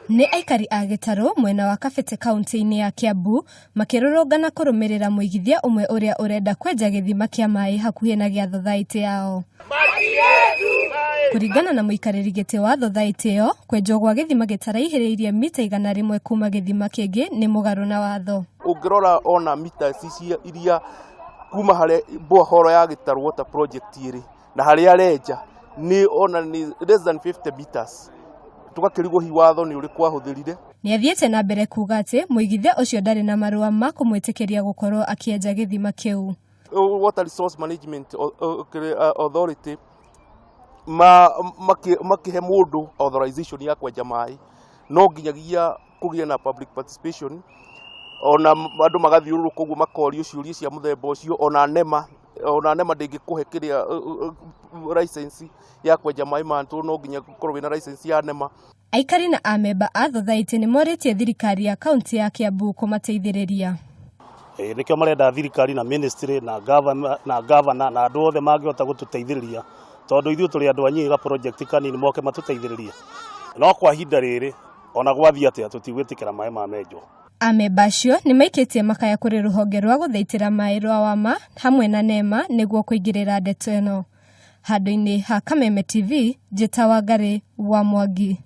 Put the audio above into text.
Nĩ aikari a Gĩtarũ mwena wa Kabete kaunti-inĩ ya Kiambu makĩrũrũngana kũrũmĩrĩra mũigithia ũmwe ũrĩa ũrenda kwenja gĩthima kĩa maĩ hakuhĩ na gĩa thothaitĩ yao. Kũringana na mũikarĩri gĩtĩ wa thothaitĩ ĩyo, kwenjwo gwa gĩthima gĩtaraihĩrĩirie mita 100 kuma gĩthima kĩngĩ nĩ mũgarũ na watho. Ũngĩrora ona mita iria kuma harĩa borehole ya Gĩtarũ water project ĩrĩ na harĩa arenja ni ona ni less than 50 meters. Tugakĩrigwo hi watho nĩ ũrĩkũ ahũthĩrire. Nĩ athiĩte na mbere kuuga atĩ mũigithia ũcio ndarĩ na marũa ma kũmwĩtĩkĩria gũkorwo akĩenja gĩthima kĩu. Water Resource Management Authority makĩhe mũndũ authorization ya kwenja maĩ, no nginyagia kũgĩa na public participation, ona andũ magathiũrũrũka ũguo makorio ciũria cia mũthemba ũcio, ona nema ndĩngĩkũhe kĩrĩa license ya kwenja maĩ mantu, no nginya gũkorwo wĩna license ya nema. Aikari na amemba a thothaitĩ nĩ morĩtie thirikari ya kaunti ya Kiambu kũmateithĩrĩria. Nĩkĩo marenda thirikari na ministry na governor na andũ othe mangĩhota gũtũteithĩrĩria, tondũ ithuĩ tũrĩ andũ anyinyi ga project kanini moke matũteithĩrĩrie. No kwa ihinda rĩrĩ ona gwathia atĩa tũtigwĩtĩkĩra maĩ ma menjwo. Amemba acio nĩ maikĩtie makaya kũrĩ rũhonge rwa gũthaitĩra maĩ rwa Wama hamwe na NEMA nĩguo kũingĩrĩra ndeto ĩno. Handũ-inĩ ha Kameme TV, Njĩta Wangari wa Mwangi.